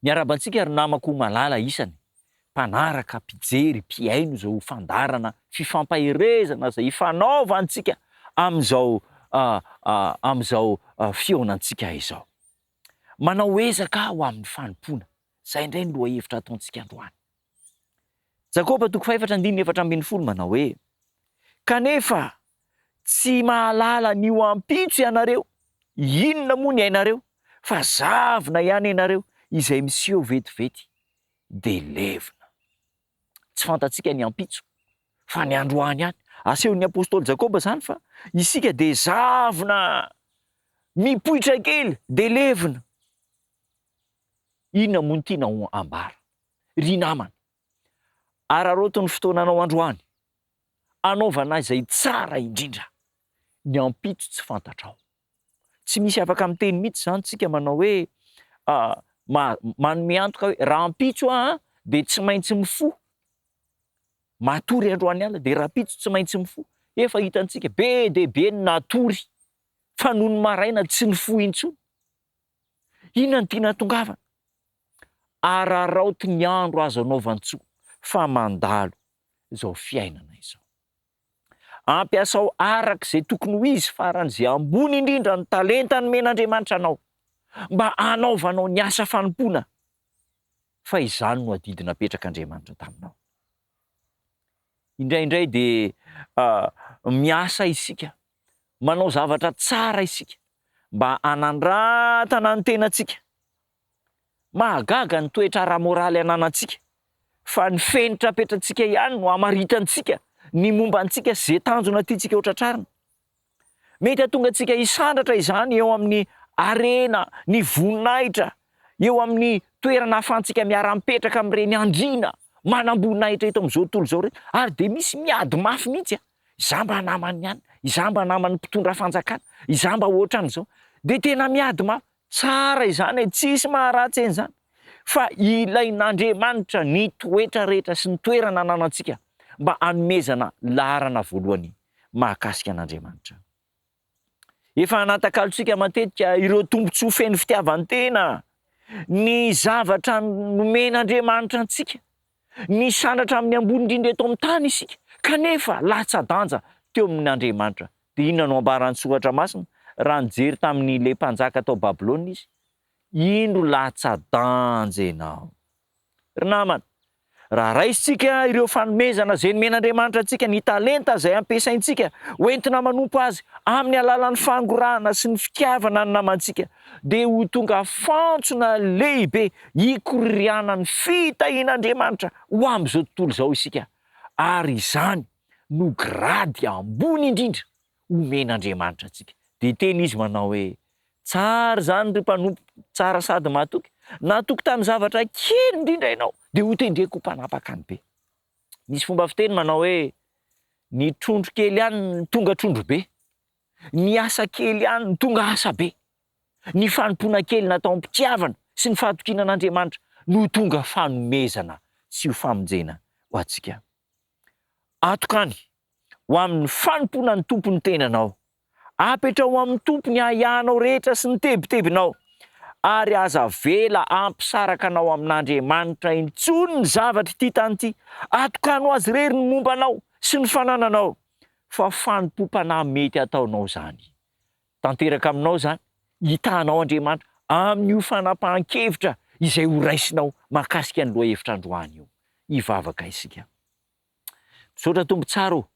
Miarabantsika ary namako malala isany, mpanaraka, mpijery, mpiaino zao fandarana, fifampaherezana zay ifanaovantsika am'izao fiaonantsika izao. Manao ezaka ho amin'ny fanompona. Zay indray no lohahevitra ataontsika androany. Jakoba 4:4 manao hoe: kanefa tsy mahalala n'io ampitso ianareo, inona moa ny ainareo? Fa zavona ihany ianareo izay miseho vetivety de levona. Tsy fantatsika ny ampitso, fa ny androany ihany. Asehon'ny apôstôly Jakoba zany fa isika de zavona mipoitra kely de levona. Inona moa ny tiana ho ambara? Ry namana, araroton'ny fotoananao androany, anaovana izay tsara indrindra. Ny ampitso tsy fantatrao. Tsy misy afaka miteny mihitsy zany tsika manao hoe manome antoka hoe raha ampitso de tsy maintsy mifo. Matory androany alina de raha ampitso tsy maintsy mifo. Efa hitantsika be de be ny natory fa noho ny maraina tsy nifo intsony. Inona ny tiana tongavana? Araraoty ny andro azo anaovantsoa fa mandalo izao fiainana izao. Ampiasao arak'izay tokony ho izy faran'izay ambony indrindra ny talenta nomen'Andriamanitra anao mba anaovanao ny asa fanompona, fa izany no adidina apetrak'Andriamanitra taminao. Indraindray de miasa isika, manao zavatra tsara isika mba hanandratana ny tenantsika. Mahagaga ny toetra ara-moraly ananantsika, fa ny fenitra apetratsika ihany no amaritantsika ny momba antsika zay tanjona tiantsika ho tratrarina. Mety hahatonga antsika hisandratra izany eo amin'ny arena, ny voninahitra, eo amin'ny toerana ahafahantsika miara-mipetraka amin'ireny andriana manam-boninahitra eto amin'izao tontolo izao reto, ary de misy miady mafy mihitsy izaho mba namany ihany, izaho mba namany mpitondra fanjakana, izaho mba ohatran'izao. De tena miady mafy. Tsara izany, tsisy maharatsy en'izany. Fa ilain'Andriamanitra ny toetra rehetra sy ny toerana ananantsika mba hanomezana laharana voalohany mahakasika an'Andriamanitra. Efa anatakalotsika matetika ireo tombontsoa feno fitiavan-tena, ny zavatra nomen'Andriamanitra antsika, ny sandratra amin'ny ambony indrindra eto amin'ny tany isika, kanefa latsa-danja teo amin'Andriamanitra. De inona no ambaran'ny soratra masina? Raha nijery tamin'ilay mpanjaka tao Babilôna izy, indro latsa-danja ianao. Ry namana, raha raisitsika ireo fanomezana zay nomen'Andriamanitra antsika, ny talenta zay ampiasaintsika hoentina manompo azy amin'ny alalan'ny fangorahana sy ny fitiavana ny namantsika, de ho tonga fantsona lehibe hikoririana ny fitahian'Andriamanitra ho amin'izao tontolo izao isika. Ary izany no grady ambony indrindra omen'Andriamanitra antsika. De teny izy manao hoe tsara zany ry mpanompo, tsara sady mahatoky, natoky tamin'ny zavatra kely indrindra ianao de ho tendreko ho mpanapaka ny be. Misy fomba fiteny manao hoe ny trondro kely ihany ny tonga trondro be, ny asa kely ihany ny tonga asa be, ny fanompona kely natao ampitiavana sy ny fahatokinan'Andriamanitra no tonga fanomezana sy ho famonjena ho antsika. Atokany ho amin'ny fanompona ny tompony tenanao, apetra ho amin'ny tompony ahiahanao rehetra sy ny tebitebinao, ary aza vela ampisaraka anao amin'Andriamanitra intsony ny zavatra ity tany ity. Atokano azy rery ny mombanao sy ny fanananao, fa fanompom-panahy mety ataonao zany. Tanteraka aminao zany, hitanao Andriamanitra amin'io fanapahan-kevitra izay ho raisinao mahakasika ny lohahevitra androany io. Hivavaka isika. Misaotra tombo tsara,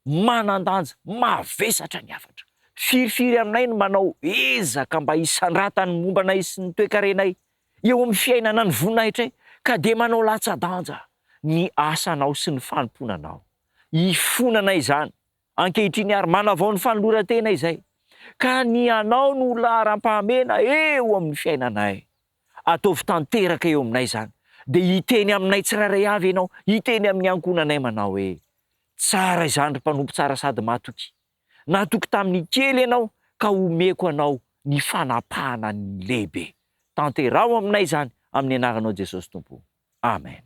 manan-danja, mavesatra ny hafatra. Firifiry aminay no manao ezaka mba hisandratany mombanay sy ny toe-karenay eo amin'ny fiainana ny voninahitray, ka de manao latsa-danja ny asanao sy ny fanomponanao. Ifonana izany, ankehitriny ary manavao ny fanoloran-tena izay, ka ny anao no laharam-pahamena eo amin'ny fiainanay. Ataovy tanteraka eo aminay zany, de hiteny aminay tsirairay avy ianao, hiteny amin'ny ankonanay manao hoe tsara izany ry mpanompo tsara sady mahatoky. Natoky tamin'ny kely ianao ka omeko anao ny fanapahana ny lehibe. Tanterao aminay zany amin'ny anaranao Jesosy Tompo. Amen.